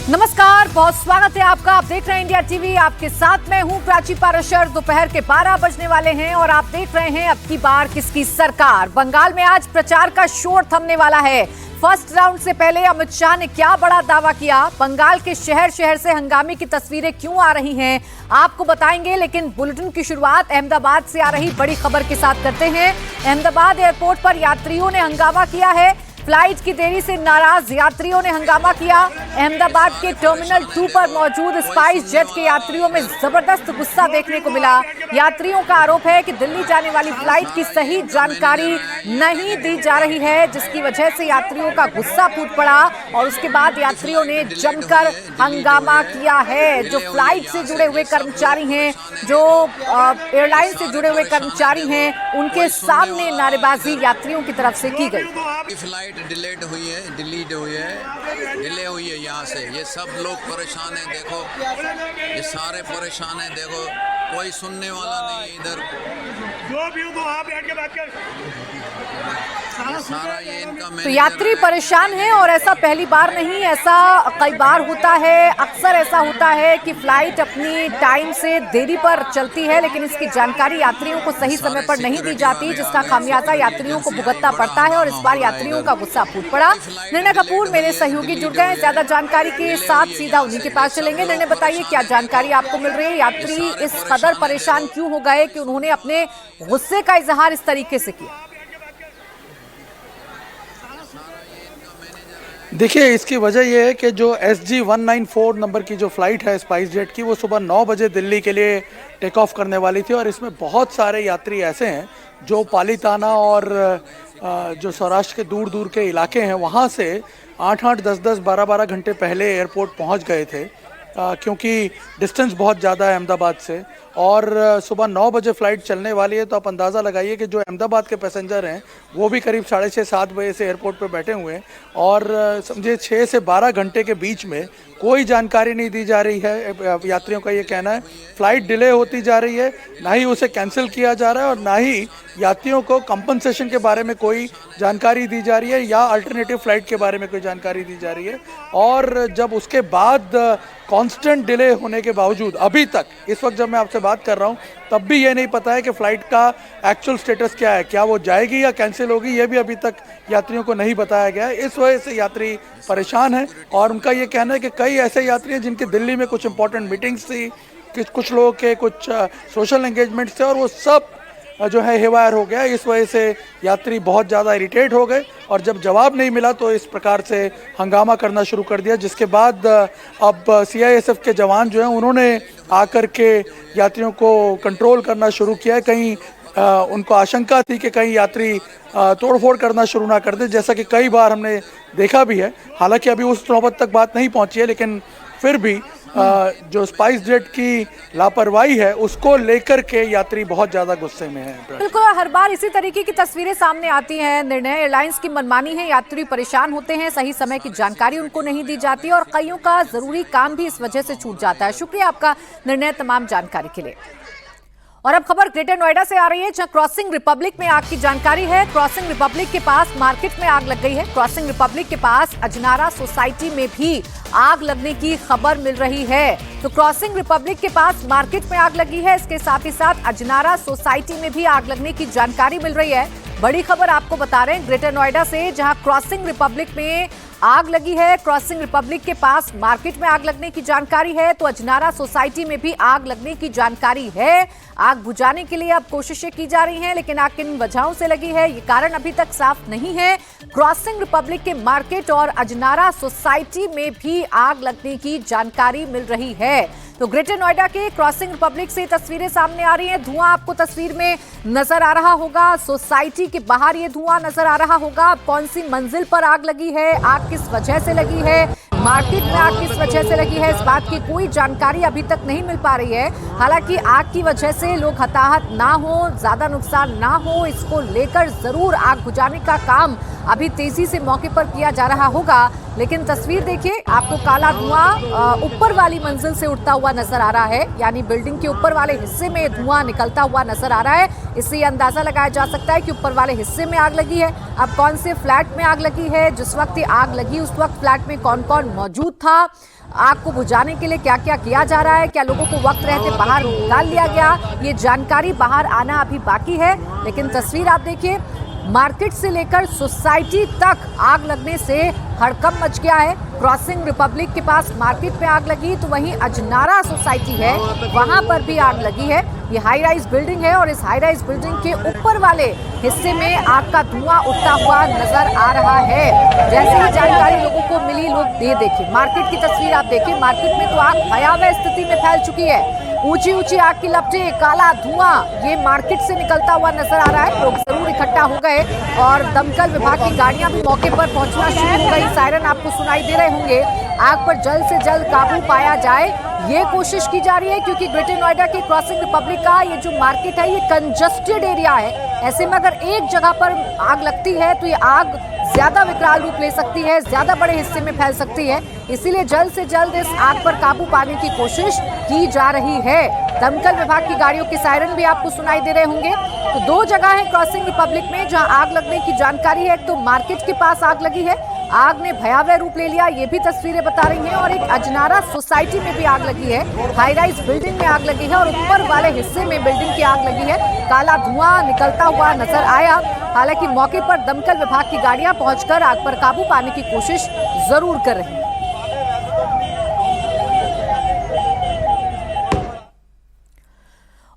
नमस्कार, बहुत स्वागत है आपका। आप देख रहे हैं इंडिया टीवी। आपके साथ मैं हूं प्राची पाराशर। दोपहर के 12 बजने वाले हैं और आप देख रहे हैं अब की बार किसकी सरकार। बंगाल में आज प्रचार का शोर थमने वाला है। फर्स्ट राउंड से पहले अमित शाह ने क्या बड़ा दावा किया, बंगाल के शहर शहर से हंगामे की तस्वीरें क्यों आ रही हैं, आपको बताएंगे। लेकिन बुलेटिन की शुरुआत अहमदाबाद से आ रही बड़ी खबर के साथ करते हैं। अहमदाबाद एयरपोर्ट पर यात्रियों ने हंगामा किया है। फ्लाइट की देरी से नाराज यात्रियों ने हंगामा किया। अहमदाबाद के टर्मिनल 2 पर मौजूद स्पाइस जेट के यात्रियों में जबरदस्त गुस्सा देखने को मिला। यात्रियों का आरोप है कि दिल्ली जाने वाली फ्लाइट की सही जानकारी नहीं दी जा रही है, जिसकी वजह से यात्रियों का गुस्सा फूट पड़ा और उसके बाद यात्रियों ने जमकर हंगामा किया है। जो फ्लाइट से जुड़े हुए कर्मचारी हैं, जो एयरलाइन से जुड़े हुए कर्मचारी हैं, उनके सामने नारेबाजी यात्रियों की तरफ से की गई। डिले हुई है यहाँ से। ये सब लोग परेशान हैं, देखो ये सारे परेशान हैं, देखो कोई सुनने वाला नहीं है इधर। जो भी हो तो आप बैठ के बात कर। सारा ये इनका तो यात्री परेशान हैं और ऐसा पहली बार नहीं, ऐसा कई बार होता है। अक्सर ऐसा होता है कि फ्लाइट अपनी टाइम से देरी पर चलती है, लेकिन इसकी जानकारी यात्रियों को सही समय पर नहीं दी जाती, जिसका खामियाजा यात्रियों को भुगतना पड़ता है। और इस बार यात्रियों का गुस्सा फूट पड़ा। निर्णय कपूर मेरे सहयोगी जुड़ गए। ज्यादा जानकारी के साथ सीधा उन्हीं के पास चलेंगे। निर्णय, बताइए क्या जानकारी आपको मिल रही है। यात्री इस कदर परेशान क्यों हो गए कि उन्होंने अपने गुस्से का इजहार इस तरीके से किया? देखिए, इसकी वजह यह है कि जो SG 194 नंबर की जो फ़्लाइट है स्पाइस जेट की, वो सुबह 9 बजे दिल्ली के लिए टेक ऑफ करने वाली थी। और इसमें बहुत सारे यात्री ऐसे हैं जो पालीताना और जो सौराष्ट्र के दूर दूर के इलाके हैं, वहाँ से 8-8, 10-10, 12-12 घंटे पहले एयरपोर्ट पहुँच गए थे, क्योंकि डिस्टेंस बहुत ज़्यादा है अहमदाबाद से। और सुबह 9 बजे फ़्लाइट चलने वाली है, तो आप अंदाज़ा लगाइए कि जो अहमदाबाद के पैसेंजर हैं वो भी करीब 6:30-7 बजे से एयरपोर्ट पर बैठे हुए हैं। और समझिए 6 से 12 घंटे के बीच में कोई जानकारी नहीं दी जा रही है। यात्रियों का ये कहना है फ़्लाइट डिले होती जा रही है, ना ही उसे कैंसिल किया जा रहा है और ना ही यात्रियों को कंपनसेशन के बारे में कोई जानकारी दी जा रही है या अल्टरनेटिव फ़्लाइट के बारे में कोई जानकारी दी जा रही है। और जब उसके बाद कांस्टेंट डिले होने के बावजूद अभी तक, इस वक्त जब मैं आपसे बात कर रहा हूँ, तब भी ये नहीं पता है कि फ़्लाइट का एक्चुअल स्टेटस क्या है, क्या वो जाएगी या कैंसिल होगी, ये भी अभी तक यात्रियों को नहीं बताया गया है। इस वजह से यात्री परेशान हैं और उनका ये कहना है कि कई ऐसे यात्री हैं जिनकी दिल्ली में कुछ इंपॉर्टेंट मीटिंग्स थी, कुछ लोगों के कुछ सोशल एंगेजमेंट्स थे और वो सब जो है हेवायर हो गया। इस वजह से यात्री बहुत ज़्यादा इरिटेट हो गए और जब जवाब नहीं मिला तो इस प्रकार से हंगामा करना शुरू कर दिया, जिसके बाद अब CISF के जवान जो हैं उन्होंने आकर के यात्रियों को कंट्रोल करना शुरू किया है। कहीं उनको आशंका थी कि कहीं यात्री तोड़फोड़ करना शुरू ना कर दे, जैसा कि कई बार हमने देखा भी है। हालांकि अभी उस नौबत तक बात नहीं पहुंची है, लेकिन फिर भी जो स्पाइस जेट की लापरवाही है उसको लेकर के यात्री बहुत ज्यादा गुस्से में है। बिल्कुल, हर बार इसी तरीके की तस्वीरें सामने आती हैं। निर्णय एयरलाइंस की मनमानी है, यात्री परेशान होते हैं, सही समय की जानकारी उनको नहीं दी जाती और कईयों का जरूरी काम भी इस वजह से छूट जाता है। शुक्रिया आपका निर्णय, तमाम जानकारी के लिए। और अब खबर ग्रेटर नोएडा से आ रही है, जहां क्रॉसिंग रिपब्लिक में आग की जानकारी है। क्रॉसिंग रिपब्लिक के पास मार्केट में आग लग गई है। क्रॉसिंग रिपब्लिक के पास अजनारा सोसाइटी में भी आग लगने की खबर मिल रही है। तो क्रॉसिंग रिपब्लिक के पास मार्केट में आग लगी है, इसके साथ ही साथ अजनारा सोसाइटी में भी आग लगने की जानकारी मिल रही है। बड़ी खबर आपको बता रहे हैं ग्रेटर नोएडा से, जहां क्रॉसिंग रिपब्लिक में आग लगी है। क्रॉसिंग रिपब्लिक के पास मार्केट में आग लगने की जानकारी है, तो अजनारा सोसाइटी में भी आग लगने की जानकारी है। आग बुझाने के लिए अब कोशिशें की जा रही हैं, लेकिन आग किन वजहों से लगी है ये कारण अभी तक साफ नहीं है। क्रॉसिंग रिपब्लिक के मार्केट और अजनारा सोसाइटी में भी आग लगने की जानकारी मिल रही है। तो ग्रेटर नोएडा के क्रॉसिंग रिपब्लिक से तस्वीरें सामने आ रही हैं। धुआं आपको तस्वीर में नजर आ रहा होगा, सोसाइटी के बाहर ये धुआं नजर आ रहा होगा। कौन सी मंजिल पर आग लगी है, आग किस वजह से लगी है, मार्केट में आग किस वजह से लगी है, इस बात की कोई जानकारी अभी तक नहीं मिल पा रही है। हालांकि आग की वजह से लोग हताहत ना हो, ज्यादा नुकसान ना हो, इसको लेकर जरूर आग बुझाने का काम अभी तेजी से मौके पर किया जा रहा होगा। लेकिन तस्वीर देखिए, आपको काला धुआं ऊपर वाली मंजिल से उठता हुआ नजर आ रहा है, यानी बिल्डिंग के ऊपर वाले हिस्से में धुआं निकलता हुआ नजर आ रहा है। इससे यह अंदाजा लगाया जा सकता है कि ऊपर वाले हिस्से में आग लगी है। अब कौन से फ्लैट में आग लगी है, जिस वक्त ये आग लगी उस वक्त फ्लैट में कौन कौन मौजूद था, आग को बुझाने के लिए क्या क्या किया जा रहा है, क्या लोगों को वक्त रहते बाहर निकाल लिया गया, ये जानकारी बाहर आना अभी बाकी है। लेकिन तस्वीर आप देखिए, मार्केट से लेकर सोसाइटी तक आग लगने से हड़कंप मच गया है। क्रॉसिंग रिपब्लिक के पास मार्केट में आग लगी, तो वहीं अजनारा सोसाइटी है, वहां पर भी आग लगी है। ये हाई राइज बिल्डिंग है और इस हाई राइज बिल्डिंग के ऊपर वाले हिस्से में आग का धुआं उठता हुआ नजर आ रहा है। जैसे ही जानकारी लोगों को मिली, लोग ये देखिए मार्केट की तस्वीर आप देखिए, मार्केट में तो आग भयावह स्थिति में फैल चुकी है। ऊंची ऊंची आग की लपटें, काला धुआं ये मार्केट से निकलता हुआ नजर आ रहा है। लोग जरूर इकट्ठा हो गए और दमकल विभाग की गाड़ियां भी मौके पर पहुंचना शुरू हो गई। सायरन आपको सुनाई दे रहे होंगे। आग पर जल्द से जल्द काबू पाया जाए, ये कोशिश की जा रही है, क्योंकि ग्रेटर नोएडा के क्रॉसिंग रिपब्लिक का ये जो मार्केट है, ये कंजस्टेड एरिया है। ऐसे में अगर एक जगह पर आग लगती है तो ये आग ज्यादा विकराल रूप ले सकती है, ज्यादा बड़े हिस्से में फैल सकती है। इसीलिए जल्द से जल्द इस आग पर काबू पाने की कोशिश की जा रही है। दमकल विभाग की गाड़ियों के सायरन भी आपको सुनाई दे रहे होंगे। तो दो जगह है क्रॉसिंग रिपब्लिक में जहां आग लगने की जानकारी है। एक तो मार्केट के पास आग लगी है, आग ने भयावह रूप ले लिया, ये भी तस्वीरें बता रही हैं। और एक अजनारा सोसाइटी में भी आग लगी है, हाई राइज बिल्डिंग में आग लगी है और ऊपर वाले हिस्से में बिल्डिंग की आग लगी है। काला धुआं निकलता हुआ नजर आया। हालांकि मौके पर दमकल विभाग की गाड़ियां पहुंचकर आग पर काबू पाने की कोशिश जरूर कर रही हैं।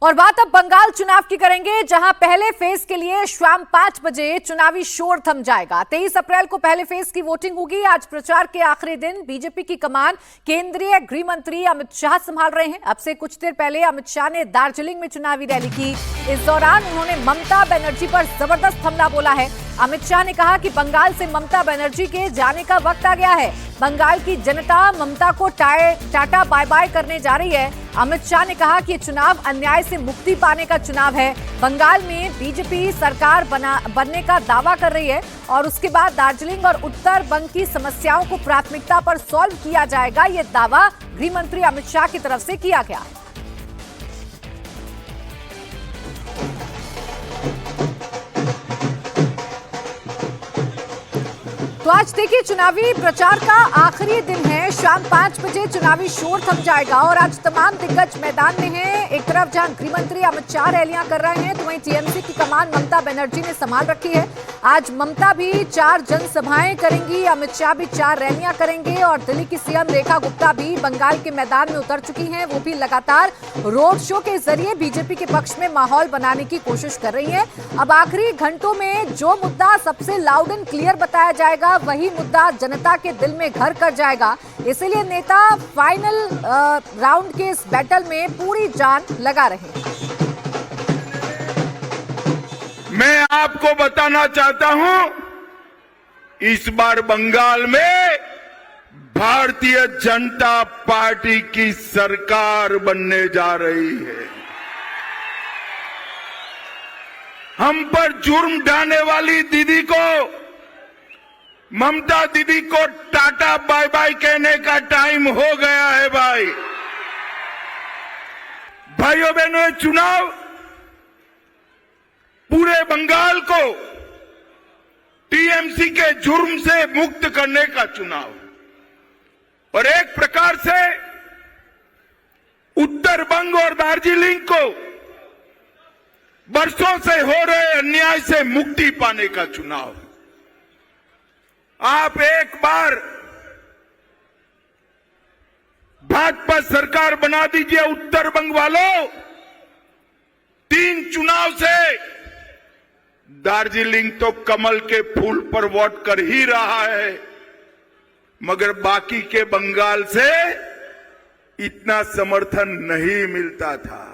और बात अब बंगाल चुनाव की करेंगे, जहां पहले फेज के लिए शाम 5 बजे चुनावी शोर थम जाएगा। 23 अप्रैल को पहले फेज की वोटिंग होगी। आज प्रचार के आखिरी दिन बीजेपी की कमान केंद्रीय गृह मंत्री अमित शाह संभाल रहे हैं। अब से कुछ देर पहले अमित शाह ने दार्जिलिंग में चुनावी रैली की। इस दौरान उन्होंने ममता बनर्जी पर जबरदस्त हमला बोला है। अमित शाह ने कहा कि बंगाल से ममता बनर्जी के जाने का वक्त आ गया है। बंगाल की जनता ममता को टाटा बाय बाय करने जा रही है। अमित शाह ने कहा कि ये चुनाव अन्याय से मुक्ति पाने का चुनाव है। बंगाल में बीजेपी सरकार बनने का दावा कर रही है और उसके बाद दार्जिलिंग और उत्तर बंग की समस्याओं को प्राथमिकता पर सॉल्व किया जाएगा। ये दावा गृह मंत्री अमित शाह की तरफ से किया गया है। तो आज देखिए, चुनावी प्रचार का आखिरी दिन है। शाम 5 बजे चुनावी शोर थम जाएगा और आज तमाम दिग्गज मैदान में हैं। एक तरफ जहां गृह मंत्री अमित शाह रैलियां कर रहे हैं, तो वहीं टीएमसी की कमान ममता बनर्जी ने संभाल रखी है। आज ममता भी 4 जनसभाएं करेंगी, अमित शाह भी 4 रैलियां करेंगे और दिल्ली की सीएम रेखा गुप्ता भी बंगाल के मैदान में उतर चुकी हैं। वो भी लगातार रोड शो के जरिए बीजेपी के पक्ष में माहौल बनाने की कोशिश कर रही है। अब आखिरी घंटों में जो मुद्दा सबसे लाउड एंड क्लियर बताया जाएगा, वही मुद्दा जनता के दिल में घर कर जाएगा। इसलिए नेता फाइनल राउंड के इस बैटल में पूरी जान लगा रहे हैं। मैं आपको बताना चाहता हूं, इस बार बंगाल में भारतीय जनता पार्टी की सरकार बनने जा रही है। हम पर जुर्म ढाने वाली दीदी को, ममता दीदी को टाटा बाय बाय कहने का टाइम हो गया है। भाइयों बहनों, चुनाव पूरे बंगाल को टीएमसी के जुर्म से मुक्त करने का चुनाव और एक प्रकार से उत्तर बंग और दार्जिलिंग को वर्षों से हो रहे अन्याय से मुक्ति पाने का चुनाव। आप एक बार भाजपा सरकार बना दीजिए उत्तर बंग वालों। 3 चुनाव से दार्जिलिंग तो कमल के फूल पर वोट कर ही रहा है, मगर बाकी के बंगाल से इतना समर्थन नहीं मिलता था।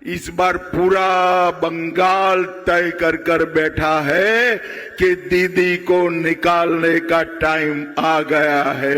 इस बार पूरा बंगाल तय कर बैठा है कि दीदी को निकालने का टाइम आ गया है।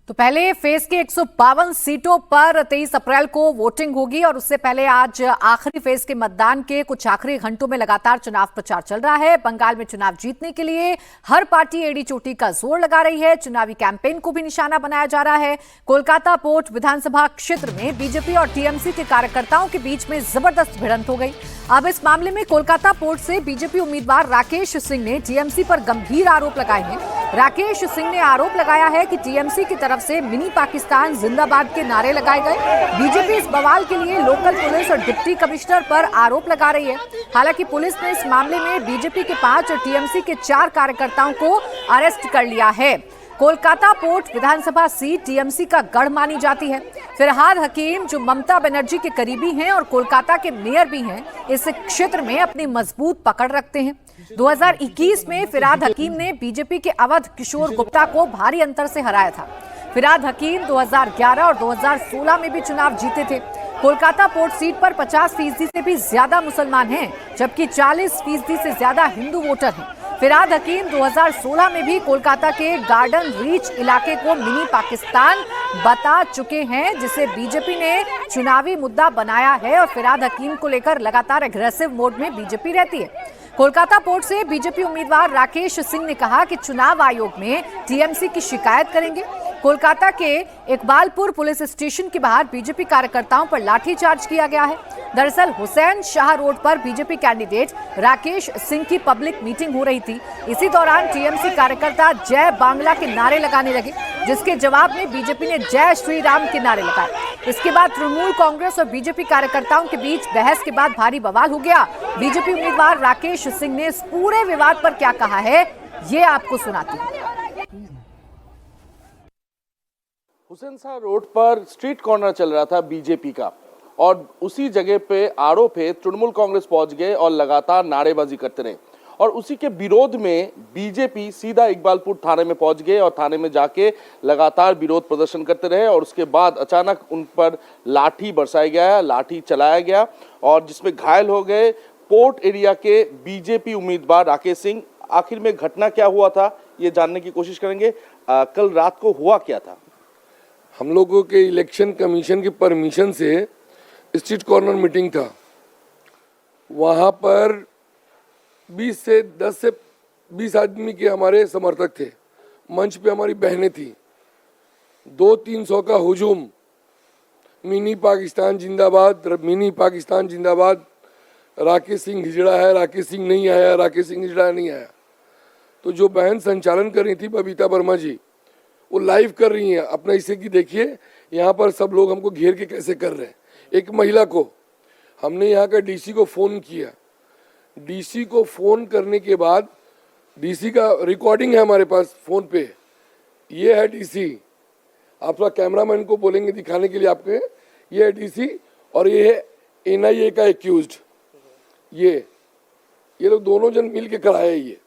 तो पहले फेज के 152 सीटों पर 23 अप्रैल को वोटिंग होगी और उससे पहले आज आखिरी फेज के मतदान के कुछ आखिरी घंटों में लगातार चुनाव प्रचार चल रहा है। बंगाल में चुनाव जीतने के लिए हर पार्टी एड़ी चोटी का जोर लगा रही है। चुनावी कैंपेन को भी निशाना बनाया जा रहा है। कोलकाता पोर्ट विधानसभा क्षेत्र में बीजेपी और टीएमसी के कार्यकर्ताओं के बीच में जबरदस्त भिड़ंत हो गई। अब इस मामले में कोलकाता पोर्ट से बीजेपी उम्मीदवार राकेश सिंह ने टीएमसी पर गंभीर आरोप लगाए हैं। राकेश सिंह ने आरोप लगाया है कि टीएमसी की तरफ से मिनी पाकिस्तान जिंदाबाद के नारे लगाए गए। बीजेपी इस बवाल के लिए लोकल पुलिस और डिप्टी कमिश्नर पर आरोप लगा रही है। हालांकि पुलिस ने इस मामले में बीजेपी के 5 और टीएमसी के 4 कार्यकर्ताओं को अरेस्ट कर लिया है। कोलकाता पोर्ट विधानसभा सीट टीएमसी का गढ़ मानी जाती है। फिरहाद हकीम जो ममता बनर्जी के करीबी हैं और कोलकाता के मेयर भी हैं, इस क्षेत्र में अपनी मजबूत पकड़ रखते हैं। 2021 में फिरहाद हकीम ने बीजेपी के अवध किशोर गुप्ता को भारी अंतर से हराया था। फिरहाद हकीम 2011 और 2016 में भी चुनाव जीते थे। कोलकाता पोर्ट सीट पर 50% से भी ज्यादा मुसलमान हैं, जबकि 40% से ज्यादा हिंदू वोटर हैं। फिरहाद हकीम 2016 में भी कोलकाता के गार्डन रीच इलाके को मिनी पाकिस्तान बता चुके हैं, जिसे बीजेपी ने चुनावी मुद्दा बनाया है और फिरहाद हकीम को लेकर लगातार एग्रेसिव मोड में बीजेपी रहती है। कोलकाता पोर्ट से बीजेपी उम्मीदवार राकेश सिंह ने कहा कि चुनाव आयोग में टीएमसी की शिकायत करेंगे। कोलकाता के इकबालपुर पुलिस स्टेशन के बाहर बीजेपी कार्यकर्ताओं पर लाठीचार्ज किया गया है। दरअसल हुसैन शाह रोड पर बीजेपी कैंडिडेट राकेश सिंह की पब्लिक मीटिंग हो रही थी। इसी दौरान टीएमसी कार्यकर्ता जय बांग्ला के नारे लगाने लगे, जिसके जवाब में बीजेपी ने जय श्री राम के नारे लगाए। इसके बाद तृणमूल कांग्रेस और बीजेपी कार्यकर्ताओं के बीच बहस के बाद भारी बवाल हो गया। बीजेपी उम्मीदवार राकेश सिंह ने इस पूरे विवाद पर क्या कहा है, ये आपको सुनाती हूं। हुसैन शाह रोड पर स्ट्रीट कॉर्नर चल रहा था बीजेपी का और उसी जगह पे आरोप है तृणमूल कांग्रेस पहुंच गए और लगातार नारेबाजी करते रहे और उसी के विरोध में बीजेपी सीधा इकबालपुर थाने में पहुंच गए और थाने में जाके लगातार विरोध प्रदर्शन करते रहे और उसके बाद अचानक उन पर लाठी बरसाया गया, लाठी चलाया गया और जिसमें घायल हो गए पोर्ट एरिया के बीजेपी उम्मीदवार राकेश सिंह। आखिर में घटना क्या हुआ था ये जानने की कोशिश करेंगे। कल रात को हुआ क्या था? हम लोगों के इलेक्शन कमीशन की परमिशन से स्ट्रीट कॉर्नर मीटिंग था। वहाँ पर 10 से 20 आदमी के हमारे समर्थक थे। मंच पे हमारी बहनें थी। 200-300 का हुजूम, मिनी पाकिस्तान जिंदाबाद, मिनी पाकिस्तान जिंदाबाद, राकेश सिंह हिजड़ा है, राकेश सिंह नहीं आया, राकेश सिंह हिजड़ा नहीं आया। तो जो बहन संचालन कर रही थी बबीता वर्मा जी, वो लाइव कर रही हैं अपना, इसे कि देखिए यहाँ पर सब लोग हमको घेर के कैसे कर रहे हैं। एक महिला को हमने यहाँ का डीसी को फ़ोन किया। डीसी को फ़ोन करने के बाद डीसी का रिकॉर्डिंग है हमारे पास फ़ोन पे। ये है डीसी, आप थोड़ा कैमरामैन को बोलेंगे दिखाने के लिए आपके। ये है डीसी और ये है एनआईए का एक्यूज्ड। ये लोग दोनों जन मिल के कराए। ये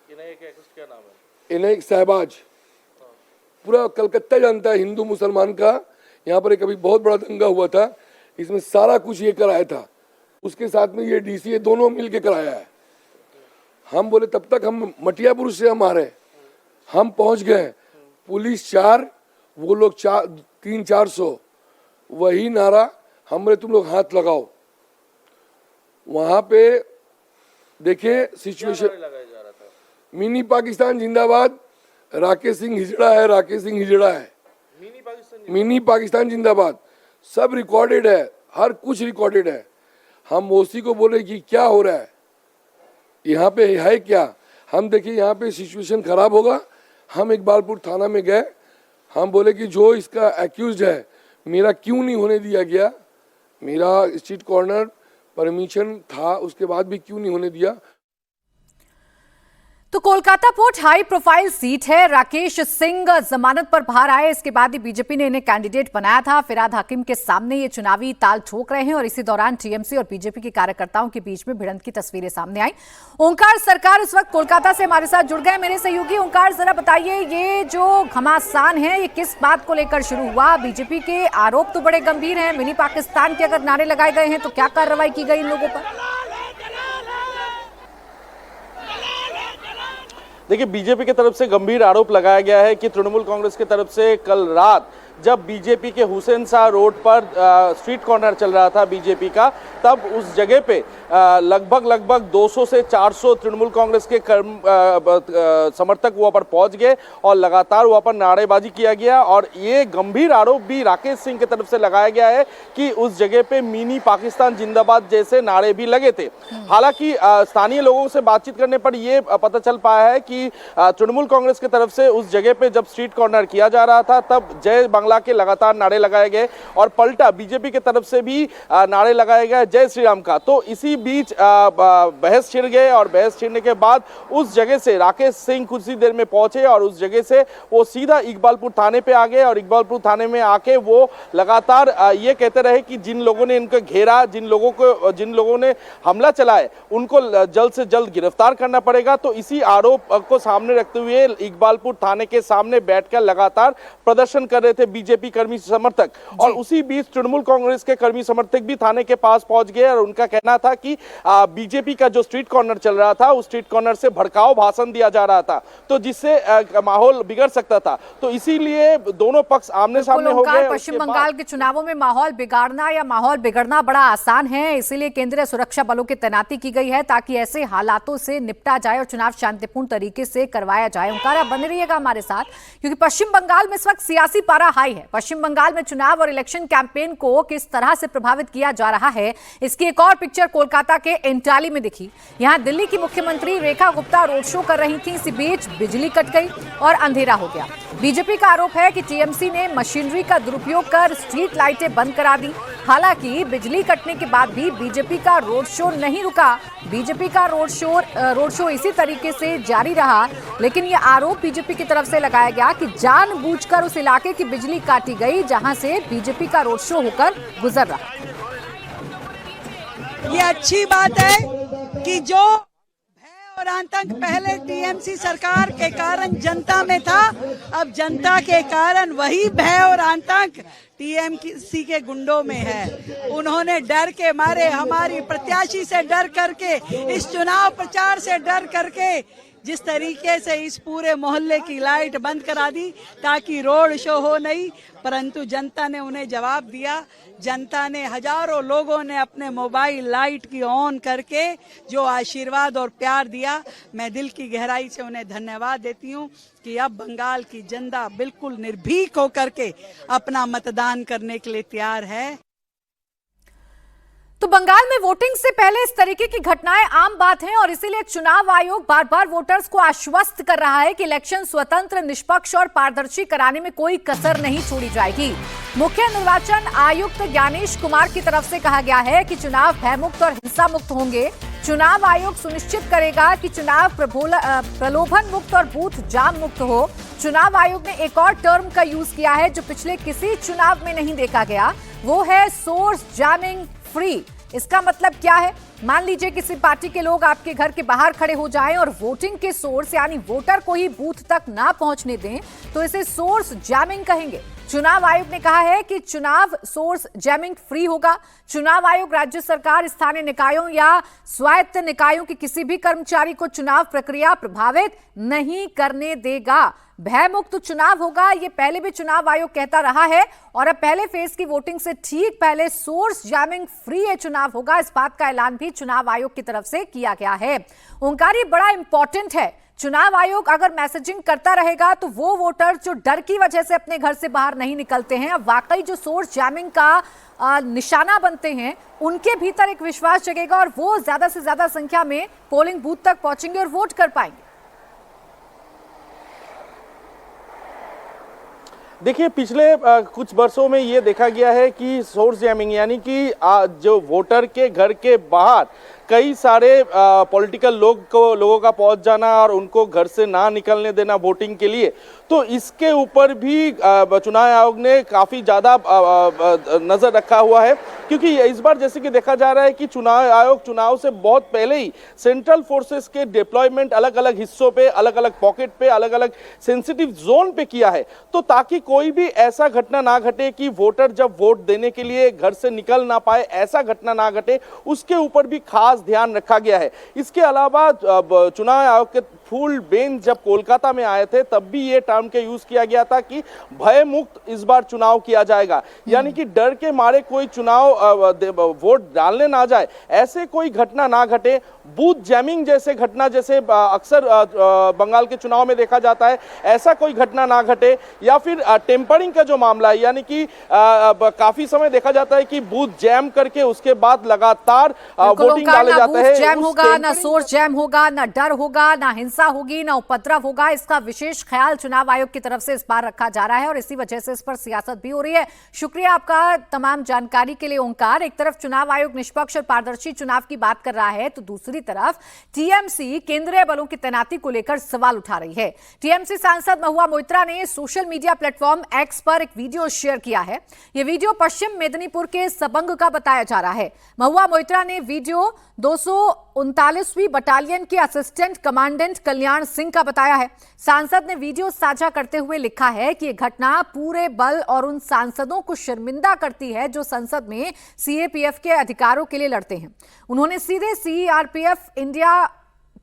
एनआईए का एक्यूज्ड क्या नाम है? एनआईए शहबाज। पूरा कलकत्ता जानता है हिंदू मुसलमान का। यहाँ पर एक अभी बहुत बड़ा दंगा हुआ था, इसमें सारा कुछ ये कराया था। उसके साथ में ये डीसी दोनों मिल के कराया है। हम बोले तब तक हम मटियापुर से हम आ रहे, हम पहुंच गए। पुलिस 4, वो लोग 300-400। वही नारा, हम बोले तुम लोग हाथ लगाओ। वहां पे देखिए सिचुएशन, मिनी पाकिस्तान जिंदाबाद, राकेश सिंह हिजड़ा है, राकेश सिंह हिजड़ा है, मिनी पाकिस्तान जिंदाबाद, सब रिकॉर्डेड है, हर कुछ रिकॉर्डेड है। हम ओसी को बोले कि क्या हो रहा है यहाँ पे, है क्या? हम देखिए यहाँ पे सिचुएशन खराब होगा। हम इकबालपुर थाना में गए, हम बोले कि जो इसका एक्यूज्ड है मेरा क्यों नहीं होने दिया गया, मेरा स्ट्रीट कॉर्नर परमिशन था उसके बाद भी क्यों नहीं होने दिया। तो Kolkata port high profile seat है। राकेश सिंह जमानत पर बाहर आए, इसके बाद ही बीजेपी ने इन्हें कैंडिडेट बनाया था। फिरहाद हकीम के सामने ये चुनावी ताल ठोक रहे हैं और इसी दौरान टीएमसी और बीजेपी के कार्यकर्ताओं के बीच में भिड़ंत की तस्वीरें सामने आई। ओंकार सरकार इस वक्त कोलकाता से हमारे साथ जुड़ गए, मेरे सहयोगी। ओंकार, जरा बताइए ये जो घमासान है ये किस बात को लेकर शुरू हुआ? बीजेपी के आरोप तो बड़े गंभीर हैं, मिनी पाकिस्तान के अगर नारे लगाए गए हैं तो क्या कार्रवाई की गई इन लोगों पर? देखिए, बीजेपी की तरफ से गंभीर आरोप लगाया गया है कि तृणमूल कांग्रेस की तरफ से कल रात जब बीजेपी के हुसैन शाह रोड पर स्ट्रीट कॉर्नर चल रहा था बीजेपी का, तब उस जगह पे लगभग 200 से 400 तृणमूल कांग्रेस के समर्थक वहां पर पहुंच गए और लगातार वहां पर नारेबाजी किया गया। और ये गंभीर आरोप भी राकेश सिंह की तरफ से लगाया गया है कि उस जगह पे मिनी पाकिस्तान जिंदाबाद जैसे नारे भी लगे थे। हालांकि स्थानीय लोगों से बातचीत करने पर यह पता चल पाया है कि तृणमूल कांग्रेस की तरफ से उस जगह पे जब स्ट्रीट कॉर्नर किया जा रहा था तब जय बांग्ला के लगातार नारे लगाए गए और पलटा बीजेपी की तरफ से भी नारे लगाए गए जय श्री राम का। तो इसी बीच बहस छिड़ गए और बहस छिड़ने के बाद उस जगह से राकेश सिंह कुछ ही देर में पहुंचे और उस जगह से वो सीधा इकबालपुर थाने पे आ गए और इकबालपुर थाने में आके वो लगातार ये कहते रहे कि जिन लोगों ने इनको घेरा, जिन लोगों ने हमला चलाए, उनको जल्द से जल्द गिरफ्तार करना पड़ेगा। तो इसी आरोप को सामने रखते हुए इकबालपुर थाने के सामने बैठकर लगातार प्रदर्शन कर रहे थे बीजेपी कर्मी समर्थक। और उसी बीच तृणमूल कांग्रेस के कर्मी समर्थक भी थाने के पास पहुंच गए और उनका कहना था कि बीजेपी का जो स्ट्रीट कॉर्नर चल रहा था उस स्ट्रीट कॉर्नर से भड़काऊ भाषण दिया जा रहा था, तो जिससे माहौल बिगड़ सकता था। तो इसीलिए दोनों पक्ष आमने सामने हो गए। पश्चिम बंगाल के चुनावों में माहौल बिगाड़ना या माहौल बिगड़ना बड़ा आसान है, इसीलिए केंद्रीय सुरक्षा बलों की तैनाती की गई है ताकि ऐसे हालातों से निपटा जाए और चुनाव शांतिपूर्ण तरीके से करवाया जाए। ओंकार, आप बने रहिएगा हमारे साथ, क्योंकि पश्चिम बंगाल में इस वक्त सियासी पारा हाई है। पश्चिम बंगाल में चुनाव और इलेक्शन कैंपेन को किस तरह से प्रभावित किया जा रहा है, इसकी एक और पिक्चर कोलकाता के एंटाली में दिखी। यहां दिल्ली की मुख्यमंत्री रेखा गुप्ता रोड शो कर रही थी, इसी बीच बिजली कट गई और अंधेरा हो गया। बीजेपी का आरोप है कि टीएमसी ने मशीनरी का दुरुपयोग कर स्ट्रीट लाइटें बंद करा दी। हालांकि बिजली कटने के बाद भी बीजेपी का रोड शो नहीं रुका। बीजेपी का रोड शो इसी तरीके से जारी रहा, लेकिन यह आरोप बीजेपी की तरफ से लगाया गया कि जानबूझकर उस इलाके की बिजली काटी गई जहां से बीजेपी का रोड शो होकर गुजर रहा। ये अच्छी बात है कि जो भय और आतंक पहले टीएमसी सरकार के कारण जनता में था, अब जनता के कारण वही भय और आतंक टीएमसी के गुंडों में है। उन्होंने डर के मारे, हमारी प्रत्याशी से डर करके, इस चुनाव प्रचार से डर करके जिस तरीके से इस पूरे मोहल्ले की लाइट बंद करा दी ताकि रोड शो हो नहीं, परंतु जनता ने उन्हें जवाब दिया। जनता ने, हजारों लोगों ने अपने मोबाइल लाइट की ऑन करके जो आशीर्वाद और प्यार दिया, मैं दिल की गहराई से उन्हें धन्यवाद देती हूँ कि अब बंगाल की जनता बिल्कुल निर्भीक होकर के अपना मतदान करने के लिए तैयार है। तो बंगाल में वोटिंग से पहले इस तरीके की घटनाएं आम बात हैं और इसीलिए चुनाव आयोग बार बार वोटर्स को आश्वस्त कर रहा है कि इलेक्शन स्वतंत्र, निष्पक्ष और पारदर्शी कराने में कोई कसर नहीं छोड़ी जाएगी। मुख्य निर्वाचन आयुक्त ज्ञानेश कुमार की तरफ से कहा गया है कि चुनाव भयमुक्त और हिंसा मुक्त होंगे। चुनाव आयोग सुनिश्चित करेगा कि चुनाव प्रलोभन मुक्त और बूथ जाम मुक्त हो। चुनाव आयोग ने एक और टर्म का यूज किया है जो पिछले किसी चुनाव में नहीं देखा गया, वो है सोर्स जैमिंग फ्री। इसका मतलब क्या है? मान लीजिए किसी पार्टी के लोग आपके घर के बाहर खड़े हो जाएं और वोटिंग के सोर्स यानी वोटर को ही बूथ तक ना पहुंचने दें, तो इसे सोर्स जैमिंग कहेंगे। चुनाव आयोग ने कहा है कि चुनाव सोर्स जैमिंग फ्री होगा। चुनाव आयोग राज्य सरकार, स्थानीय निकायों या स्वायत्त निकायों के किसी भी कर्मचारी को चुनाव प्रक्रिया प्रभावित नहीं करने देगा। भयमुक्त चुनाव होगा, ये पहले भी चुनाव आयोग कहता रहा है और अब पहले फेज की वोटिंग से ठीक पहले सोर्स जैमिंग फ्री ये चुनाव होगा। इस बात का ऐलान भी चुनाव आयोग की तरफ से किया गया है। ओंकार, ये बड़ा इंपॉर्टेंट है। चुनाव आयोग अगर मैसेजिंग करता रहेगा तो वो वोटर जो डर की वजह से अपने घर से बाहर नहीं निकलते हैं, अब वाकई जो सोर्स जैमिंग का निशाना बनते हैं, उनके भीतर एक विश्वास जगेगा और वो ज्यादा से ज्यादा संख्या में पोलिंग बूथ तक पहुंचेंगे और वोट कर पाएंगे। देखिए, पिछले कुछ वर्षों में ये देखा गया है कि सोर्स जैमिंग यानी कि जो वोटर के घर के बाहर कई सारे पॉलिटिकल लोगों का पहुंच जाना और उनको घर से ना निकलने देना वोटिंग के लिए, तो इसके ऊपर भी चुनाव आयोग ने काफ़ी ज़्यादा नज़र रखा हुआ है। क्योंकि इस बार जैसे कि देखा जा रहा है कि चुनाव आयोग चुनाव से बहुत पहले ही सेंट्रल फोर्सेस के डिप्लॉयमेंट अलग अलग हिस्सों पे, अलग अलग पॉकेट पे, अलग अलग सेंसिटिव जोन पे किया है, तो ताकि कोई भी ऐसा घटना ना घटे कि वोटर जब वोट देने के लिए घर से निकल ना पाए, ऐसा घटना ना घटे, उसके ऊपर भी खास ध्यान रखा गया है। इसके अलावा चुनाव आयोग के प्रफुल्ल बेन जब कोलकाता में आए थे तब भी ये टर्म के यूज किया गया था कि भय मुक्त इस बार चुनाव किया जाएगा, यानी कि डर के मारे कोई चुनाव वोट डालने ना जाए, ऐसे कोई घटना ना घटे, बूथ जैमिंग जैसे घटना जैसे अक्सर बंगाल के चुनाव में देखा जाता है, ऐसा कोई घटना ना घटे, या फिर टेम्परिंग का जो मामला है, यानी कि काफी समय देखा जाता है कि बूथ जैम करके उसके बाद लगातार वोटिंग डाले जाते हैं। जैम होगा ना, सोर्स जैम होगा ना, डर होगा ना, हिंसा होगी ना, उपद्रव होगा, इसका विशेष ख्याल चुनाव आयोग की तरफ से इस बार रखा जा रहा है और इसी वजह से इस पर सियासत भी हो रही है। शुक्रिया आपका तमाम जानकारी के लिए ओंकार। एक तरफ चुनाव आयोग निष्पक्ष और पारदर्शी चुनाव की बात कर रहा है तो दूसरी तरफ टीएमसी केंद्रीय बलों की तैनाती को लेकर सवाल उठा रही है। टीएमसी सांसद महुआ मोइत्रा ने सोशल मीडिया प्लेटफॉर्म एक्स पर एक वीडियो शेयर किया है। यह वीडियो पश्चिम मेदिनीपुर के सबंग का बताया जा रहा है। महुआ मोइत्रा ने वीडियो 239वीं बटालियन के असिस्टेंट कमांडेंट कल्याण सिंह का बताया है। सांसद ने वीडियो साझा करते हुए लिखा है कि यह घटना पूरे बल और उन सांसदों को शर्मिंदा करती है जो संसद में सीएपीएफ के अधिकारों के लिए लड़ते हैं। उन्होंने सीधे सीआरपीएफ इंडिया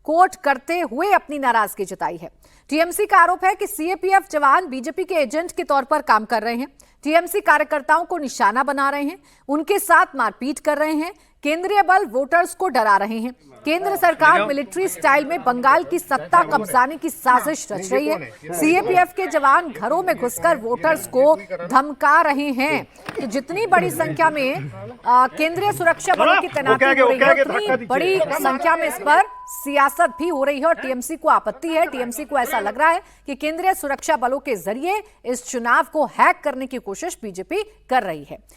कोट करते हुए अपनी नाराजगी जताई है। टीएमसी का आरोप है कि सीएपीएफ जवान बीजेपी के एजेंट के तौर पर काम कर रहे हैं, टीएमसी कार्यकर्ताओं को निशाना बना रहे हैं, उनके साथ मारपीट कर रहे हैं, केंद्रीय बल वोटर्स को डरा रहे हैं। केंद्र सरकार मिलिट्री स्टाइल में बंगाल की सत्ता कब्जाने की साजिश रच रही है। सीएपीएफ के जवान घरों में घुसकर वोटर्स को धमका रहे हैं। तो जितनी बड़ी संख्या में केंद्रीय सुरक्षा बलों की तैनाती हो रही है, उतनी बड़ी संख्या में इस पर सियासत भी हो रही है और टीएमसी को आपत्ति है। टीएमसी को ऐसा लग रहा है कि केंद्रीय सुरक्षा बलों के जरिए इस चुनाव को हैक करने की कोशिश बीजेपी कर रही है।